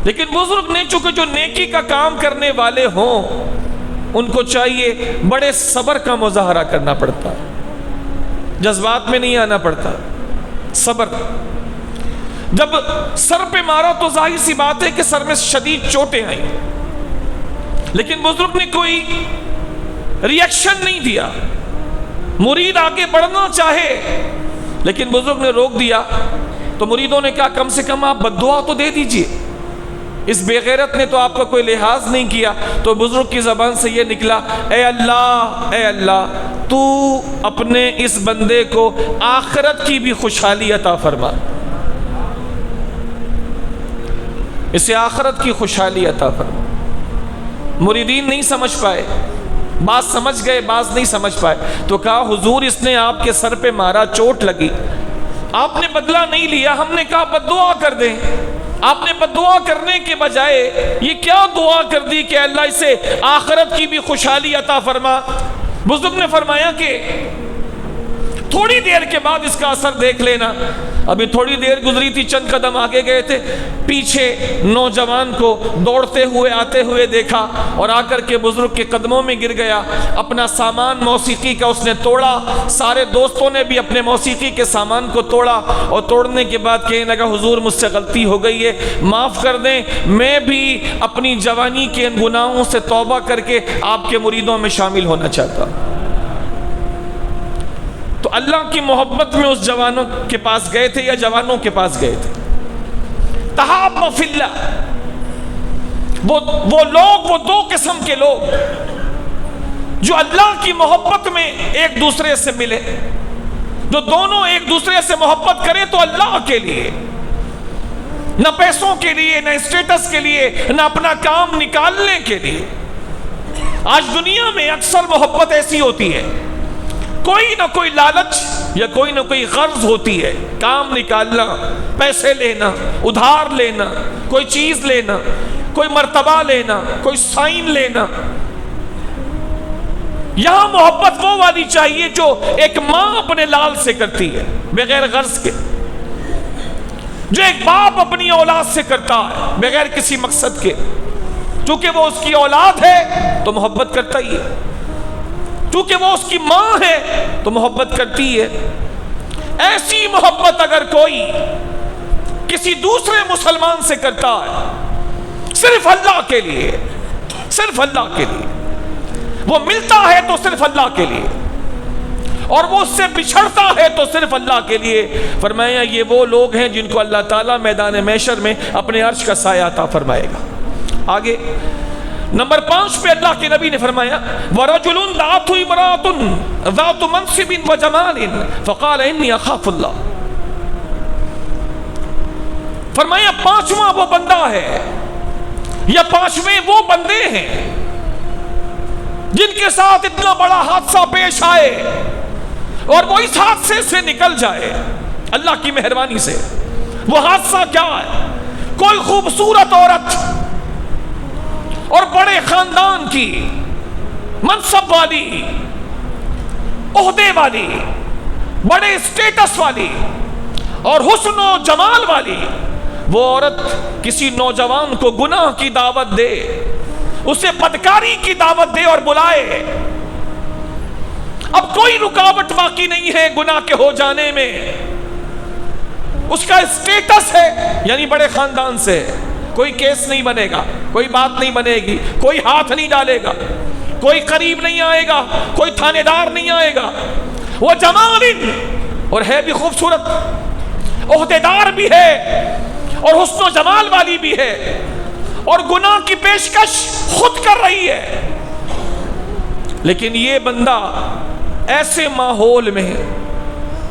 لیکن بزرگ نے چونکہ جو نیکی کا کام کرنے والے ہوں ان کو چاہیے بڑے صبر کا مظاہرہ کرنا پڑتا ہے، جذبات میں نہیں آنا پڑتا، صبر۔ جب سر پہ مارا تو ظاہر سی بات ہے کہ سر میں شدید چوٹیں آئیں، لیکن بزرگ نے کوئی ری ایکشن نہیں دیا۔ مرید آگے بڑھنا چاہے لیکن بزرگ نے روک دیا تو مریدوں نے کہا کم سے کم آپ بد دعا تو دے دیجئے، اس بے غیرت نے تو آپ کا کوئی لحاظ نہیں کیا۔ تو بزرگ کی زبان سے یہ نکلا، اے اللہ تو اپنے اس بندے کو آخرت کی بھی خوشحالی عطا فرما، اسے آخرت کی خوشحالی عطا فرما۔ مریدین نہیں سمجھ پائے، بعض سمجھ گئے بعض نہیں سمجھ پائے، تو کہا حضور اس نے آپ کے سر پہ مارا، چوٹ لگی، آپ نے بدلہ نہیں لیا، ہم نے کہا بد دعا کر دیں، آپ نے بد دعا کرنے کے بجائے یہ کیا دعا کر دی کہ اللہ اسے آخرت کی بھی خوشحالی عطا فرما۔ بزرگ نے فرمایا کہ تھوڑی دیر کے بعد اس کا اثر دیکھ لینا۔ ابھی تھوڑی دیر گزری تھی، چند قدم آگے گئے تھے، پیچھے نوجوان کو دوڑتے ہوئے آتے ہوئے دیکھا اور آ کر کے بزرگ کے قدموں میں گر گیا۔ اپنا سامان موسیقی کا اس نے توڑا، سارے دوستوں نے بھی اپنے موسیقی کے سامان کو توڑا اور توڑنے کے بعد کہنے لگا حضور مجھ سے غلطی ہو گئی ہے، معاف کر دیں، میں بھی اپنی جوانی کے ان گناہوں سے توبہ کر کے آپ کے مریدوں میں شامل ہونا چاہتا ہوں۔ تو اللہ کی محبت میں اس جوانوں کے پاس گئے تھے یا جوانوں کے پاس گئے تھے؟ تحاب فی اللہ، وہ لوگ، وہ دو قسم کے لوگ جو اللہ کی محبت میں ایک دوسرے سے ملے، جو دونوں ایک دوسرے سے محبت کریں تو اللہ کے لیے، نہ پیسوں کے لیے، نہ اسٹیٹس کے لیے، نہ اپنا کام نکالنے کے لیے۔ آج دنیا میں اکثر محبت ایسی ہوتی ہے، کوئی نہ کوئی لالچ یا کوئی نہ کوئی غرض ہوتی ہے، کام نکالنا، پیسے لینا، ادھار لینا، کوئی چیز لینا، کوئی مرتبہ لینا، کوئی سائن لینا۔ یہاں محبت وہ والی چاہیے جو ایک ماں اپنے لال سے کرتی ہے بغیر غرض کے، جو ایک باپ اپنی اولاد سے کرتا ہے بغیر کسی مقصد کے۔ چونکہ وہ اس کی اولاد ہے تو محبت کرتا ہی ہے، چونکہ وہ اس کی ماں ہے تو محبت کرتی ہے۔ ایسی محبت اگر کوئی کسی دوسرے مسلمان سے کرتا ہے صرف اللہ کے لیے، صرف اللہ کے لیے، وہ ملتا ہے تو صرف اللہ کے لیے، اور وہ اس سے بچھڑتا ہے تو صرف اللہ کے لیے، فرمایا یہ وہ لوگ ہیں جن کو اللہ تعالیٰ میدان محشر میں اپنے عرش کا سایہ عطا فرمائے گا۔ آگے نمبر 5 پہ اللہ کے نبی نے فرمایا وَرَجُلٌ دَعَتْهُ امْرَأَةٌ ذَاتُ مَنْصِبٍ وَجَمَالٍ فَقَالَ إِنِّي أَخَافُ اللَّهَ۔ فرمایا 5واں وہ بندہ ہے یا 5ویں وہ بندے ہیں جن کے ساتھ اتنا بڑا حادثہ پیش آئے اور وہ اس حادثے سے نکل جائے اللہ کی مہربانی سے۔ وہ حادثہ کیا ہے؟ کوئی خوبصورت عورت اور بڑے خاندان کی، منصب والی، عہدے والی، بڑے اسٹیٹس والی اور حسن و جمال والی وہ عورت کسی نوجوان کو گناہ کی دعوت دے، اسے بدکاری کی دعوت دے اور بلائے۔ اب کوئی رکاوٹ باقی نہیں ہے گناہ کے ہو جانے میں، اس کا اسٹیٹس ہے یعنی بڑے خاندان سے، کوئی کیس نہیں بنے گا، کوئی بات نہیں بنے گی، کوئی ہاتھ نہیں ڈالے گا، کوئی قریب نہیں آئے گا، کوئی تھانے دار نہیں آئے گا۔ وہ جمال اور ہے بھی خوبصورت، عہدے دار بھی ہے اور حسن و جمال والی بھی ہے اور گناہ کی پیشکش خود کر رہی ہے، لیکن یہ بندہ ایسے ماحول میں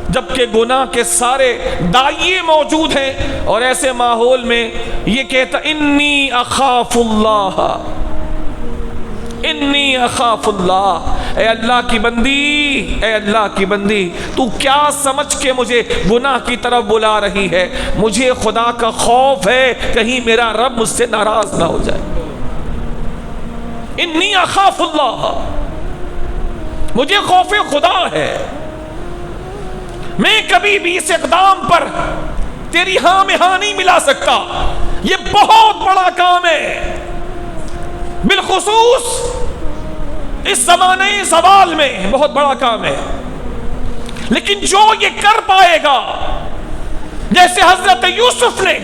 جبکہ گناہ کے سارے داعیے موجود ہیں اور ایسے ماحول میں یہ کہتا انی اخاف اللہ، انی اخاف اللہ، اے اللہ کی بندی، اے اللہ کی بندی، تو کیا سمجھ کے مجھے گناہ کی طرف بلا رہی ہے؟ مجھے خدا کا خوف ہے کہیں میرا رب مجھ سے ناراض نہ ہو جائے۔ انی اخاف اللہ، مجھے خوف خدا ہے، میں کبھی بھی اس اقدام پر تیری ہاں میں ہاں نہیں ملا سکتا۔ یہ بہت بڑا کام ہے، بالخصوص اس زمانے زوال میں بہت بڑا کام ہے۔ لیکن جو یہ کر پائے گا، جیسے حضرت یوسف نے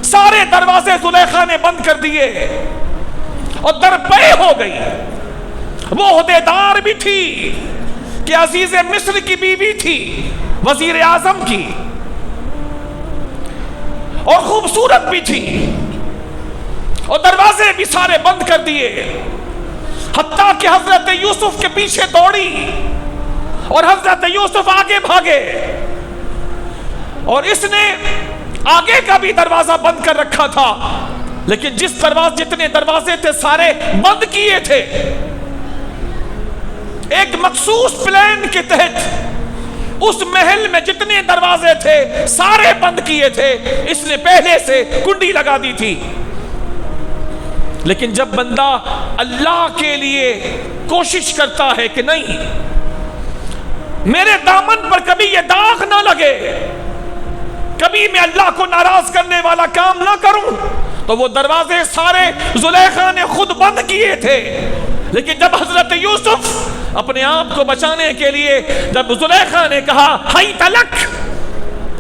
سارے دروازے زلیخا نے بند کر دیے اور در پے ہو گئی، وہ عہدیدار بھی تھی کہ عزیز مصر کی بیوی تھی، وزیر اعظم کی، اور خوبصورت بھی تھی، اور دروازے بھی سارے بند کر دیے، حتیٰ کہ حضرت یوسف کے پیچھے دوڑی اور حضرت یوسف آگے بھاگے، اور اس نے آگے کا بھی دروازہ بند کر رکھا تھا، لیکن جتنے دروازے تھے سارے بند کیے تھے۔ ایک مخصوص پلان کے تحت اس محل میں جتنے دروازے تھے سارے بند کیے تھے، اس نے پہلے سے کنڈی لگا دی تھی۔ لیکن جب بندہ اللہ کے لیے کوشش کرتا ہے کہ نہیں، میرے دامن پر کبھی یہ داغ نہ لگے، کبھی میں اللہ کو ناراض کرنے والا کام نہ کروں، تو وہ دروازے سارے زلیخا نے خود بند کیے تھے۔ لیکن جب حضرت یوسف اپنے آپ کو بچانے کے لیے جب زلیخا نے کہا ہائی تلک،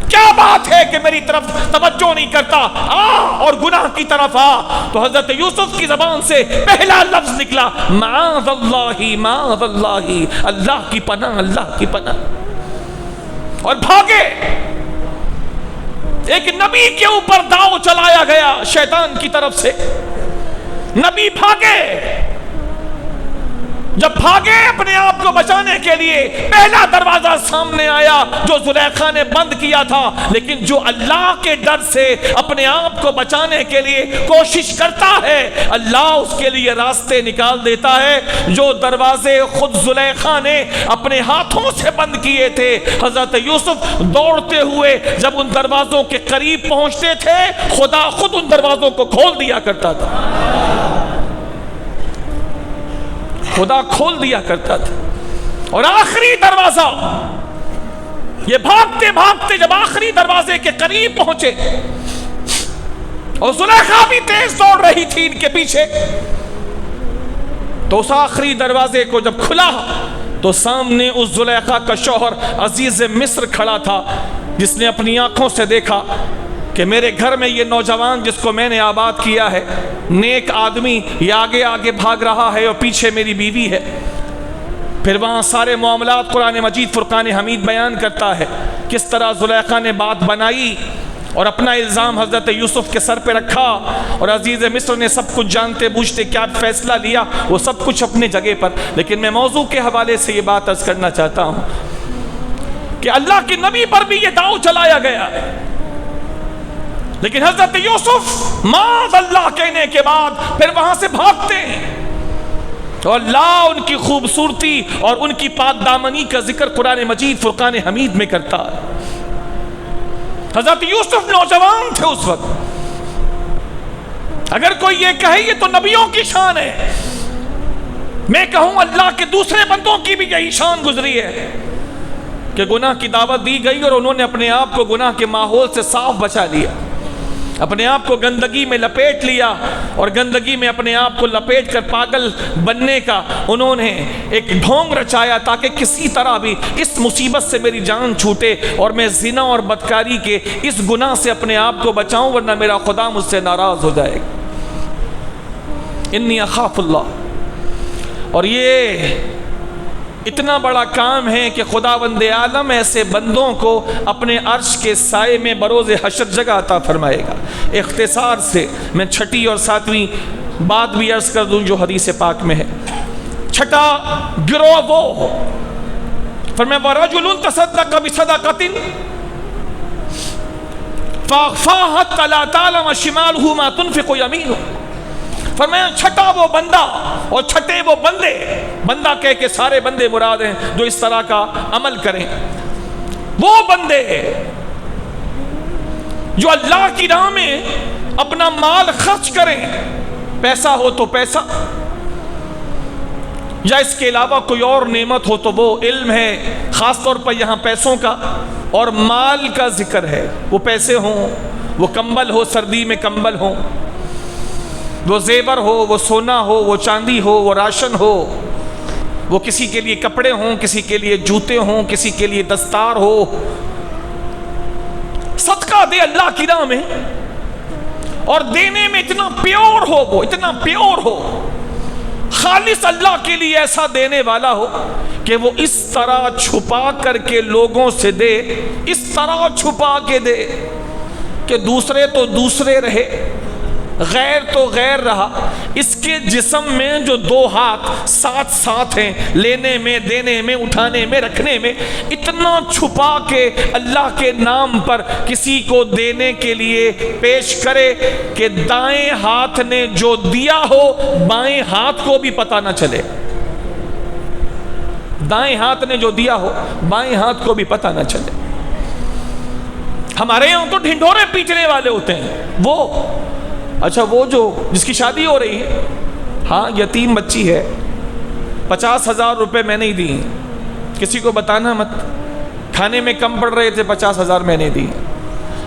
کیا بات ہے کہ میری طرف توجہ نہیں کرتا، آ اور گناہ کی طرف آ، تو حضرت یوسف کی زبان سے پہلا لفظ نکلا معاذ اللہ معاذ اللہ، اللہ کی پناہ اللہ کی پناہ، اور بھاگے۔ ایک نبی کے اوپر داؤ چلایا گیا شیطان کی طرف سے، نبی بھاگے، جب بھاگے اپنے آپ کو بچانے کے لیے، پہلا دروازہ سامنے آیا جو زلیخا نے بند کیا تھا، لیکن جو اللہ کے ڈر سے اپنے آپ کو بچانے کے لیے کوشش کرتا ہے، اللہ اس کے لیے راستے نکال دیتا ہے۔ جو دروازے خود زلیخا نے اپنے ہاتھوں سے بند کیے تھے، حضرت یوسف دوڑتے ہوئے جب ان دروازوں کے قریب پہنچتے تھے، خدا خود ان دروازوں کو کھول دیا کرتا تھا، خدا کھول دیا کرتا تھا۔ اور آخری دروازہ، یہ بھاگتے بھاگتے جب آخری دروازے کے قریب پہنچے، اور زلیخا بھی تیز دوڑ رہی تھی ان کے پیچھے، تو اس آخری دروازے کو جب کھلا تو سامنے اس زلیخا کا شوہر عزیز مصر کھڑا تھا، جس نے اپنی آنکھوں سے دیکھا کہ میرے گھر میں یہ نوجوان جس کو میں نے آباد کیا ہے، نیک آدمی، یہ آگے آگے بھاگ رہا ہے اور پیچھے میری بیوی ہے۔ پھر وہاں سارے معاملات قرآن مجید فرقان حمید بیان کرتا ہے، کس طرح زلیخا نے بات بنائی اور اپنا الزام حضرت یوسف کے سر پہ رکھا، اور عزیز مصر نے سب کچھ جانتے بوجھتے کیا فیصلہ لیا، وہ سب کچھ اپنے جگہ پر۔ لیکن میں موضوع کے حوالے سے یہ بات عرض کرنا چاہتا ہوں کہ اللہ کے نبی پر بھی یہ داؤ چلایا گیا، لیکن حضرت یوسف معاذ اللہ کہنے کے بعد پھر وہاں سے بھاگتے ہیں، تو اللہ ان کی خوبصورتی اور ان کی پاک دامنی کا ذکر قرآن مجید فرقان حمید میں کرتا ہے۔ حضرت یوسف نوجوان تھے اس وقت، اگر کوئی یہ کہے یہ تو نبیوں کی شان ہے، میں کہوں اللہ کے دوسرے بندوں کی بھی یہی شان گزری ہے کہ گناہ کی دعوت دی گئی اور انہوں نے اپنے آپ کو گناہ کے ماحول سے صاف بچا لیا، اپنے آپ کو گندگی میں لپیٹ لیا، اور گندگی میں اپنے آپ کو لپیٹ کر پاگل بننے کا انہوں نے ایک ڈھونگ رچایا تاکہ کسی طرح بھی اس مصیبت سے میری جان چھوٹے اور میں زنا اور بدکاری کے اس گناہ سے اپنے آپ کو بچاؤں، ورنہ میرا خدا مجھ سے ناراض ہو جائے گا۔ انی اخاف اللہ۔ اور یہ اتنا بڑا کام ہے کہ خداوند عالم ایسے بندوں کو اپنے عرش کے سائے میں بروز حشر جگہ عطا فرمائے گا۔ اختصار سے میں چھٹی اور ساتویں بات بھی عرض کر دوں جو حدیث پاک میں ہے۔ چھٹا گروہ وہ فرمایا وَرَجُلٌ تَصَدَّقَ بِصَدَقَةٍ فَأَخْفَاهَا حَتَّى لَا تَعْلَمَ شِمَالُهُ مَا تُنْفِقُ يَمِينُهُ۔ فرمایا چھٹا وہ بندہ اور چھٹے وہ بندے، بندہ کہہ کے سارے بندے مراد ہیں جو اس طرح کا عمل کریں، وہ بندے جو اللہ کی راہ میں اپنا مال خرچ کریں، پیسہ ہو تو پیسہ، یا اس کے علاوہ کوئی اور نعمت ہو تو وہ علم ہے، خاص طور پر یہاں پیسوں کا اور مال کا ذکر ہے، وہ پیسے ہوں وہ کمبل ہو، سردی میں کمبل ہو، وہ زیور ہو، وہ سونا ہو، وہ چاندی ہو، وہ راشن ہو، وہ کسی کے لیے کپڑے ہوں، کسی کے لیے جوتے ہوں، کسی کے لیے دستار ہو، صدقہ دے اللہ کی راہ میں، اور دینے میں اتنا پیور ہو، وہ اتنا پیور ہو، خالص اللہ کے لیے ایسا دینے والا ہو کہ وہ اس طرح چھپا کر کے لوگوں سے دے، اس طرح چھپا کے دے کہ دوسرے تو دوسرے رہے، غیر تو غیر رہا، اس کے جسم میں جو دو ہاتھ ساتھ ساتھ ہیں، لینے میں، دینے میں، اٹھانے میں، رکھنے میں، اتنا چھپا کے اللہ کے نام پر کسی کو دینے کے لیے پیش کرے کہ دائیں ہاتھ نے جو دیا ہو بائیں ہاتھ کو بھی پتہ نہ چلے، دائیں ہاتھ نے جو دیا ہو بائیں ہاتھ کو بھی پتہ نہ چلے۔ ہمارے یہاں تو ڈھنڈورے پیٹنے والے ہوتے ہیں، وہ اچھا وہ جو جس کی شادی ہو رہی ہے، ہاں یتیم بچی ہے، 50,000 روپے میں نے دی، کسی کو بتانا مت، کھانے میں کم پڑ رہے تھے، 50,000 میں نے دی۔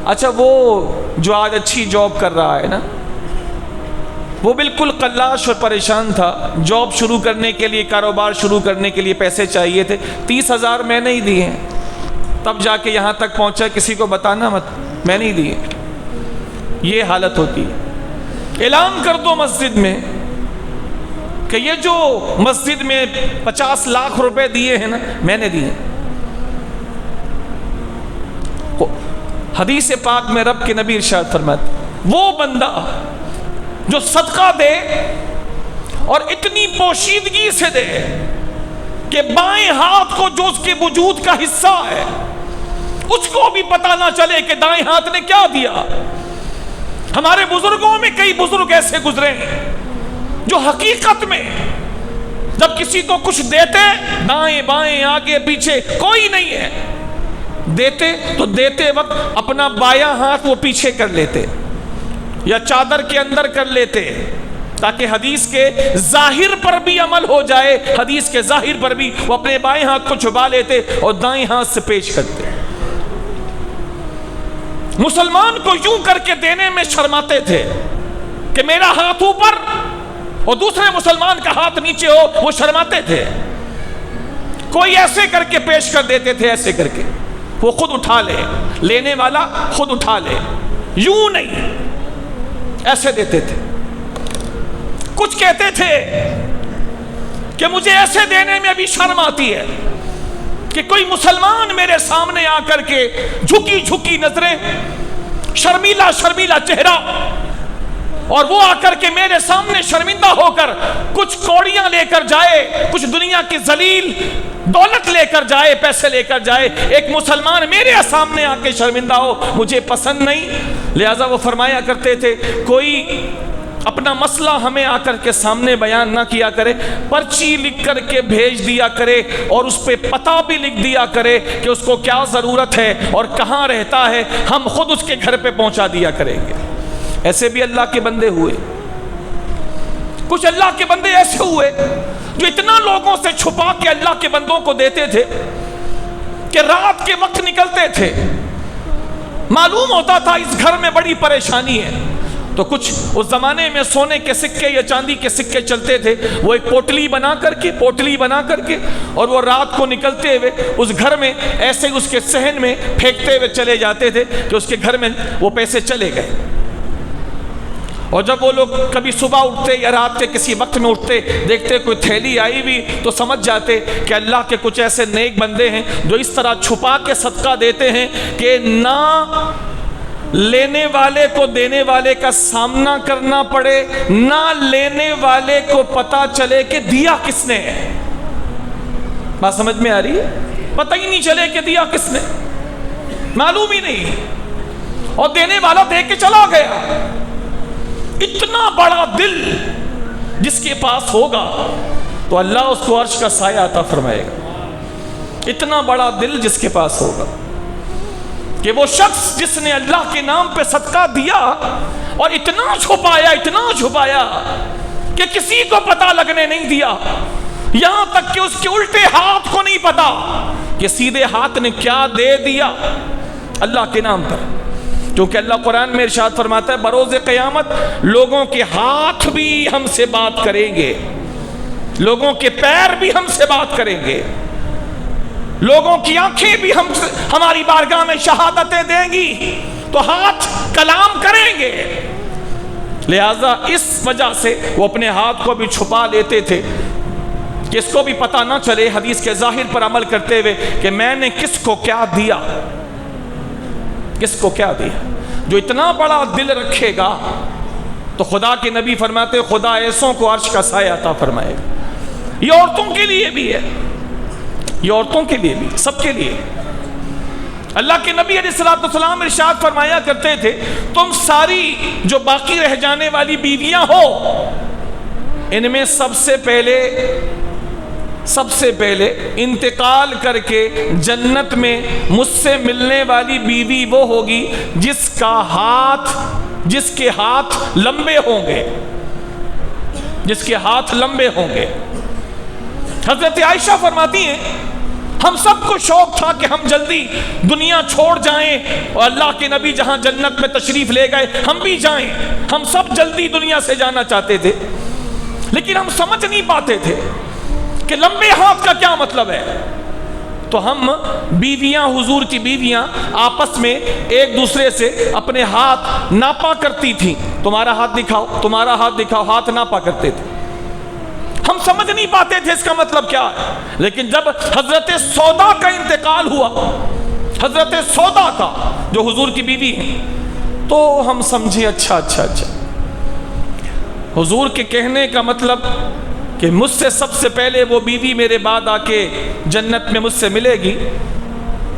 اچھا وہ جو آج اچھی جاب کر رہا ہے نا، وہ بالکل قلاش اور پریشان تھا، جاب شروع کرنے کے لیے، کاروبار شروع کرنے کے لیے پیسے چاہیے تھے، 30,000 میں نے ہی دیے ہیں، تب جا کے یہاں تک پہنچا، کسی کو بتانا مت، میں نہیں دیے۔ یہ حالت ہوتی ہے۔ اعلان کر دو مسجد میں کہ یہ جو مسجد میں 50 لاکھ روپے دیے ہیں نا، میں نے دیے۔ حدیث پاک میں رب کے نبی ارشاد فرماتے، وہ بندہ جو صدقہ دے اور اتنی پوشیدگی سے دے کہ بائیں ہاتھ کو جو اس کے وجود کا حصہ ہے اس کو بھی پتہ نہ چلے کہ دائیں ہاتھ نے کیا دیا۔ ہمارے بزرگوں میں کئی بزرگ ایسے گزرے ہیں جو حقیقت میں جب کسی کو کچھ دیتے، دائیں بائیں آگے پیچھے کوئی نہیں ہے، دیتے تو دیتے وقت اپنا بایاں ہاتھ وہ پیچھے کر لیتے یا چادر کے اندر کر لیتے تاکہ حدیث کے ظاہر پر بھی عمل ہو جائے، حدیث کے ظاہر پر بھی وہ اپنے بائیں ہاتھ کو چھپا لیتے اور دائیں ہاتھ سے پیش کرتے۔ مسلمان کو یوں کر کے دینے میں شرماتے تھے کہ میرا ہاتھ اوپر اور دوسرے مسلمان کا ہاتھ نیچے ہو، وہ شرماتے تھے۔ کوئی ایسے کر کے پیش کر دیتے تھے، ایسے کر کے وہ خود اٹھا لے، لینے والا خود اٹھا لے، یوں نہیں، ایسے دیتے تھے۔ کچھ کہتے تھے کہ مجھے ایسے دینے میں ابھی شرم آتی ہے کہ کوئی مسلمان میرے سامنے آ کر کے جھکی جھکی نظریں، شرمیلا شرمیلا چہرہ، اور وہ آ کر کے میرے سامنے شرمندہ ہو کر کچھ کوڑیاں لے کر جائے، کچھ دنیا کی ذلیل دولت لے کر جائے، پیسے لے کر جائے، ایک مسلمان میرے سامنے آ کے شرمندہ ہو، مجھے پسند نہیں۔ لہذا وہ فرمایا کرتے تھے کوئی اپنا مسئلہ ہمیں آ کر کے سامنے بیان نہ کیا کرے، پرچی لکھ کر کے بھیج دیا کرے اور اس پہ پتہ بھی لکھ دیا کرے کہ اس کو کیا ضرورت ہے اور کہاں رہتا ہے، ہم خود اس کے گھر پہ پہنچا دیا کریں گے۔ ایسے بھی اللہ کے بندے ہوئے، کچھ اللہ کے بندے ایسے ہوئے جو اتنا لوگوں سے چھپا کے اللہ کے بندوں کو دیتے تھے کہ رات کے وقت نکلتے تھے، معلوم ہوتا تھا اس گھر میں بڑی پریشانی ہے، تو کچھ اس زمانے میں سونے کے سکے یا چاندی کے سکے چلتے تھے، وہ ایک پوٹلی بنا کر کے اور وہ رات کو نکلتے ہوئے اس گھر میں ایسے اس کے صحن میں پھینکتے ہوئے چلے جاتے تھے کہ اس کے گھر میں وہ پیسے چلے گئے۔ اور جب وہ لوگ کبھی صبح اٹھتے یا رات کے کسی وقت میں اٹھتے، دیکھتے کوئی تھیلی آئی بھی تو سمجھ جاتے کہ اللہ کے کچھ ایسے نیک بندے ہیں جو اس طرح چھپا کے صدقہ دیتے ہیں کہ نہ لینے والے کو دینے والے کا سامنا کرنا پڑے، نہ لینے والے کو پتا چلے کہ دیا کس نے ہے۔ بات سمجھ میں آ رہی ہے؟ پتہ ہی نہیں چلے کہ دیا کس نے، معلوم ہی نہیں، اور دینے والا دے کے چلا گیا۔ اتنا بڑا دل جس کے پاس ہوگا تو اللہ اس کو عرش کا سایہ عطا فرمائے گا۔ اتنا بڑا دل جس کے پاس ہوگا کہ وہ شخص جس نے اللہ کے نام پہ صدقہ دیا اور اتنا چھپایا کہ کسی کو پتہ لگنے نہیں دیا، یہاں تک کہ اس کے الٹے ہاتھ کو نہیں پتا کہ سیدھے ہاتھ نے کیا دے دیا اللہ کے نام پر، کیونکہ اللہ قرآن میں ارشاد فرماتا ہے بروز قیامت لوگوں کے ہاتھ بھی ہم سے بات کریں گے، لوگوں کے پیر بھی ہم سے بات کریں گے، لوگوں کی آنکھیں بھی ہماری بارگاہ میں شہادتیں دیں گی، تو ہاتھ کلام کریں گے۔ لہذا اس وجہ سے وہ اپنے ہاتھ کو بھی چھپا لیتے تھے کہ اس کو بھی پتہ نہ چلے حدیث کے ظاہر پر عمل کرتے ہوئے کہ میں نے کس کو کیا دیا، کس کو کیا دیا۔ جو اتنا بڑا دل رکھے گا تو خدا کے نبی فرماتے خدا ایسوں کو عرش کا سایہ عطا فرمائے گا۔ یہ عورتوں کے لیے بھی ہے، یہ عورتوں کے لیے بھی، سب کے لیے۔ اللہ کے نبی علیہ الصلوۃ والسلام ارشاد فرمایا کرتے تھے تم ساری جو باقی رہ جانے والی بیویاں ہو، ان میں سب سے پہلے انتقال کر کے جنت میں مجھ سے ملنے والی بیوی وہ ہوگی جس کے ہاتھ لمبے ہوں گے، جس کے ہاتھ لمبے ہوں گے۔ حضرت عائشہ فرماتی ہیں ہم سب کو شوق تھا کہ ہم جلدی دنیا چھوڑ جائیں اور اللہ کے نبی جہاں جنت میں تشریف لے گئے ہم بھی جائیں، ہم سب جلدی دنیا سے جانا چاہتے تھے، لیکن ہم سمجھ نہیں پاتے تھے کہ لمبے ہاتھ کا کیا مطلب ہے۔ تو ہم بیویاں، حضور کی بیویاں آپس میں ایک دوسرے سے اپنے ہاتھ ناپا کرتی تھیں، تمہارا ہاتھ دکھاؤ، تمہارا ہاتھ دکھاؤ، ہاتھ ناپا کرتے تھے۔ ہم سمجھ نہیں پاتے تھے اس کا مطلب کیا ہے، لیکن جب حضرت سودا کا انتقال ہوا، حضرت سودا کا جو حضور کی بیوی ہے، تو ہم سمجھے اچھا حضور کے کہنے کا مطلب کہ مجھ سے سب سے پہلے وہ بیوی میرے بعد آ کے جنت میں مجھ سے ملے گی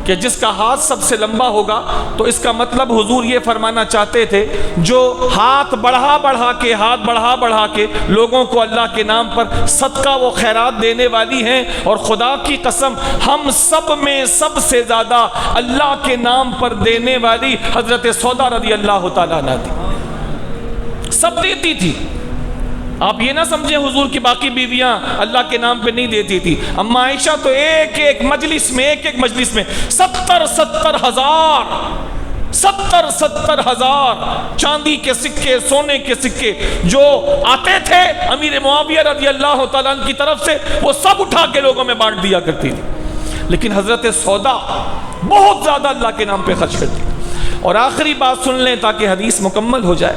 کہ جس کا ہاتھ سب سے لمبا ہوگا، تو اس کا مطلب حضور یہ فرمانا چاہتے تھے جو ہاتھ بڑھا کے لوگوں کو اللہ کے نام پر صدقہ و خیرات دینے والی ہیں، اور خدا کی قسم ہم سب میں سب سے زیادہ اللہ کے نام پر دینے والی حضرت سودا رضی اللہ تعالیٰ عنہا تھی، سب دیتی تھی۔ آپ یہ نہ سمجھیں حضور کی باقی بیویاں اللہ کے نام پہ نہیں دیتی تھی، اما عائشہ تو ایک مجلس میں 70 ہزار چاندی کے سکے، سونے کے سکے جو آتے تھے امیر معاویہ رضی اللہ تعالیٰ عنہ کی طرف سے، وہ سب اٹھا کے لوگوں میں بانٹ دیا کرتی تھی، لیکن حضرت سودا بہت زیادہ اللہ کے نام پہ خرچ کرتی تھی۔ اور آخری بات سن لیں تاکہ حدیث مکمل ہو جائے۔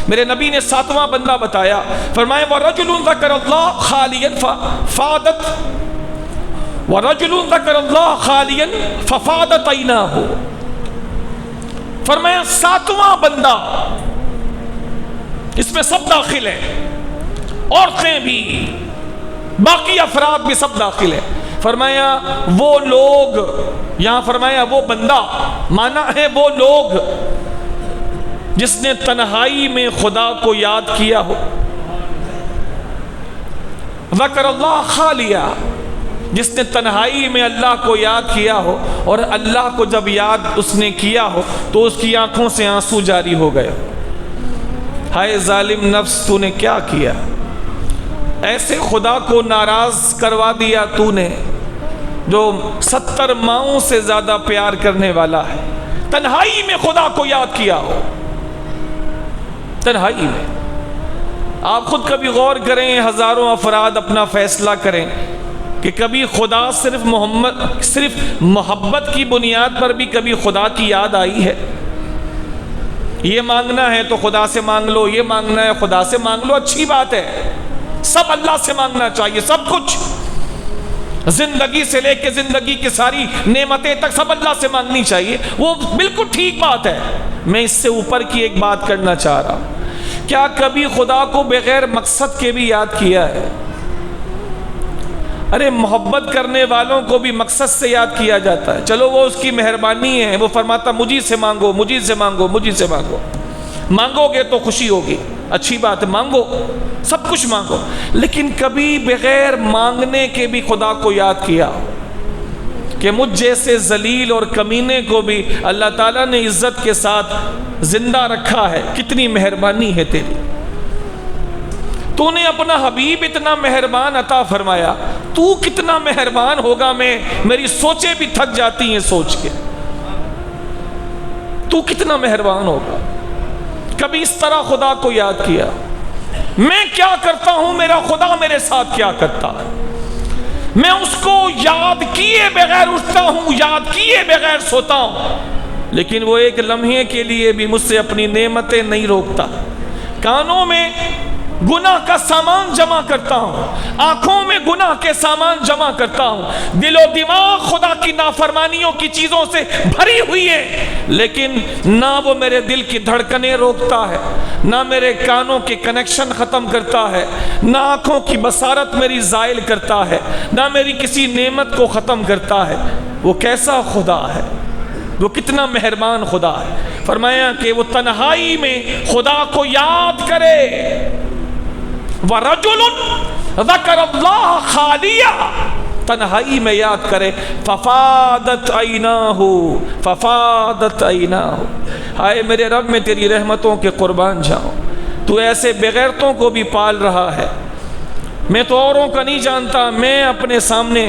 میرے نبی نے 7واں بندہ بتایا، فرمایا وَرَجُلٌ ذَكَرَ اللَّهَ خَالِيًا فَفَاضَتْ وَرَجُلٌ ذَكَرَ اللَّهَ خَالِيًا فَفَاضَتْ عَيْنَاهُ۔ فرمایا 7واں بندہ، اس میں سب داخل ہیں، عورتیں بھی، باقی افراد بھی سب داخل ہیں۔ فرمایا وہ لوگ، یہاں فرمایا وہ بندہ، مانا ہے وہ لوگ جس نے تنہائی میں خدا کو یاد کیا ہو، ذکر اللہ خالیا، جس نے تنہائی میں اللہ کو یاد کیا ہو، اور اللہ کو جب یاد اس نے کیا ہو تو اس کی آنکھوں سے آنسو جاری ہو گئے، ہائے ظالم نفس تو نے کیا کیا، ایسے خدا کو ناراض کروا دیا تو نے جو 70 ماؤں سے زیادہ پیار کرنے والا ہے، تنہائی میں خدا کو یاد کیا ہو، تنہائی میں۔ آپ خود کبھی غور کریں، ہزاروں افراد اپنا فیصلہ کریں کہ کبھی خدا صرف محبت کی بنیاد پر بھی کبھی خدا کی یاد آئی ہے؟ یہ مانگنا ہے تو خدا سے مانگ لو، یہ مانگنا ہے خدا سے مانگ لو، اچھی بات ہے، سب اللہ سے مانگنا چاہیے، سب کچھ، زندگی سے لے کے زندگی کی ساری نعمتیں تک سب اللہ سے مانگنی چاہیے، وہ بالکل ٹھیک بات ہے۔ میں اس سے اوپر کی ایک بات کرنا چاہ رہا ہوں، کیا کبھی خدا کو بغیر مقصد کے بھی یاد کیا ہے؟ ارے محبت کرنے والوں کو بھی مقصد سے یاد کیا جاتا ہے، چلو وہ اس کی مہربانی ہے، وہ فرماتا مجھے سے مانگو، مجھے سے مانگو، مجھے سے مانگو، مانگو گے تو خوشی ہوگی، اچھی بات ہے، مانگو، سب کچھ مانگو، لیکن کبھی بغیر مانگنے کے بھی خدا کو یاد کیا کہ مجھ جیسے ذلیل اور کمینے کو بھی اللہ تعالیٰ نے عزت کے ساتھ زندہ رکھا ہے، کتنی مہربانی ہے تیری، تو نے اپنا حبیب اتنا مہربان عطا فرمایا، تو کتنا مہربان ہوگا، میری سوچیں بھی تھک جاتی ہیں سوچ کے۔ تو کتنا مہربان ہوگا. کبھی اس طرح خدا کو یاد کیا؟ میں کیا کرتا ہوں، میرا خدا میرے ساتھ کیا کرتا ہے. میں اس کو یاد کیے بغیر اٹھتا ہوں، یاد کیے بغیر سوتا ہوں، لیکن وہ ایک لمحے کے لیے بھی مجھ سے اپنی نعمتیں نہیں روکتا. کانوں میں گناہ کا سامان جمع کرتا ہوں، آنکھوں میں گناہ کے سامان جمع کرتا ہوں، دل و دماغ خدا کی نافرمانیوں کی چیزوں سے بھری ہوئی ہے، لیکن نہ وہ میرے دل کی دھڑکنیں روکتا ہے، نہ میرے کانوں کے کنیکشن ختم کرتا ہے، نہ آنکھوں کی بصارت میری زائل کرتا ہے، نہ میری کسی نعمت کو ختم کرتا ہے. وہ کیسا خدا ہے، وہ کتنا مہربان خدا ہے. فرمایا کہ وہ تنہائی میں خدا کو یاد کرے. وَرَجُلٌ ذَكَرَ اللَّهَ خَالِيًا، تنہائی میں یاد کرے. فَفَادَتْ عَيْنَاهُ فَفَادَتْ عَيْنَاهُ. ہائے میرے رب، میں تیری رحمتوں کے قربان جاؤں. تو ایسے بغیرتوں کو بھی پال رہا ہے. میں تو اوروں کا نہیں جانتا، میں اپنے سامنے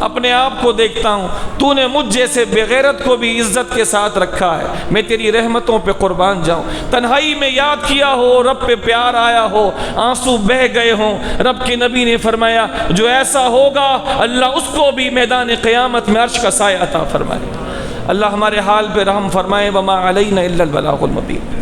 اپنے آپ کو دیکھتا ہوں. تو نے مجھ جیسے بغیرت کو بھی عزت کے ساتھ رکھا ہے. میں تیری رحمتوں پہ قربان جاؤں. تنہائی میں یاد کیا ہو، رب پہ پیار آیا ہو، آنسو بہہ گئے ہوں. رب کے نبی نے فرمایا جو ایسا ہوگا اللہ اس کو بھی میدان قیامت میں عرش کا سایہ عطا فرمائے. اللہ ہمارے حال پہ رحم فرمائے. وما علینا الا البلاغ المبین.